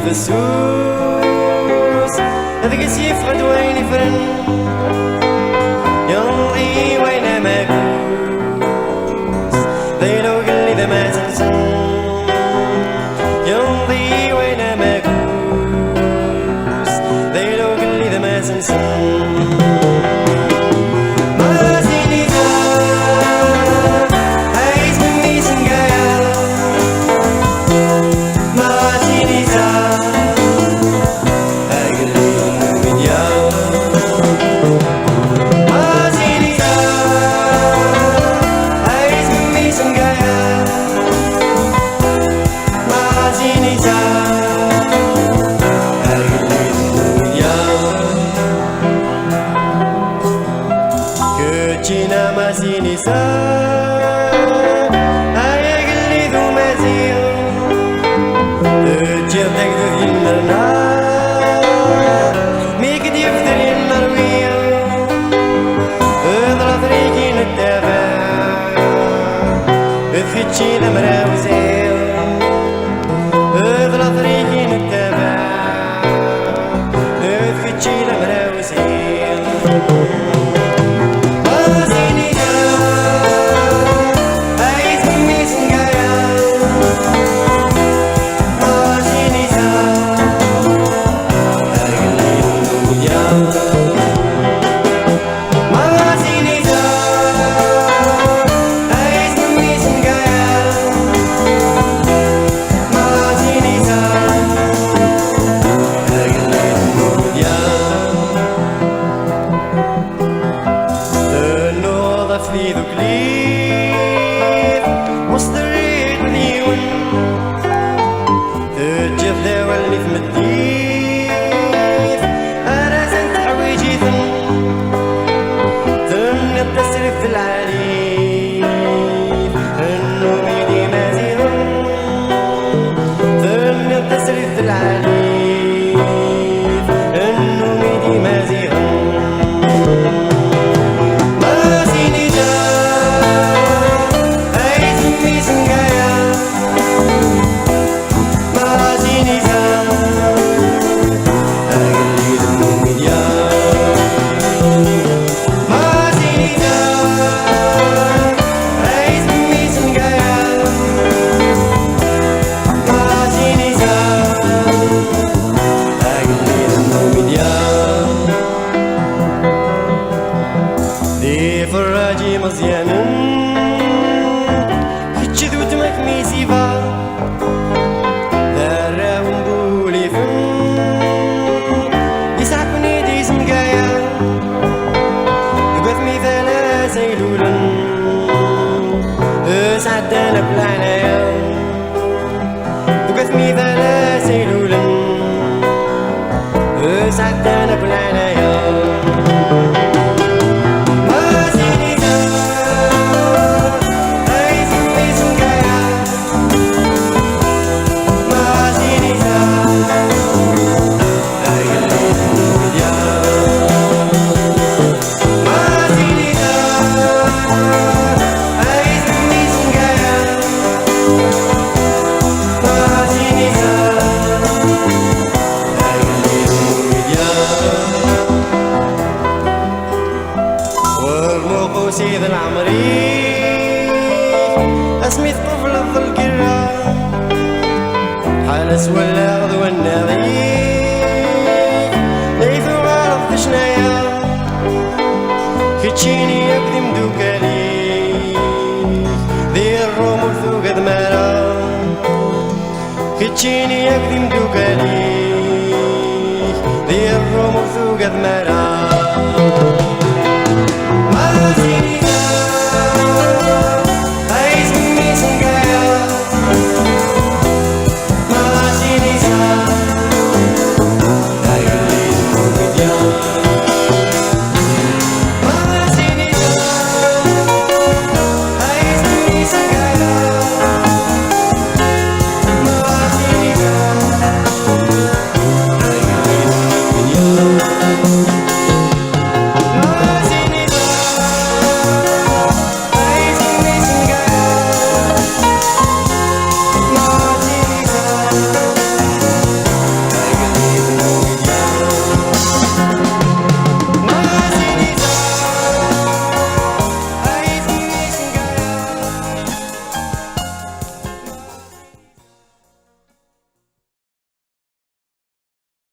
الفسوس هذاك يفقد وين يفرن يمضي وين ما يكوس ذيلو قل لي ذا ما تنسن يمضي وين ما يكوس ذيلو قل لي ذا ما تنسن Massinissa هيا قلي ذو مزيان تجيب داك ذو يمرنا ميك ديفتر المروية اضرب ريكي نتابع اذفتشي لمراوزين اضرب ريكي نتابع اذفتشي لمراوزين في ذو كليف وسط الريح مليون تجيب ذا اللي في مديف انا زنت حوايجي ثم التسريف في العريف النوم يدي مازيد ثم التسريف في العريف النوم يدي مازيد فراجي مزيانا كتشد ودمك ميسيفا ذرا ونبولي فن يسعفني ديس مقايا يبث مثالا سيلولا اسعدانا بالعنايا يبث مثالا سيلولا اسعدانا بالعنايا سيد العمري اسمي الطفل الظلقرة حالس ولا غدوة النظيف ليث وغالط شنايا كتشيني يبدي مدوكالي ذي الروم ثوق ذمارا كتشيني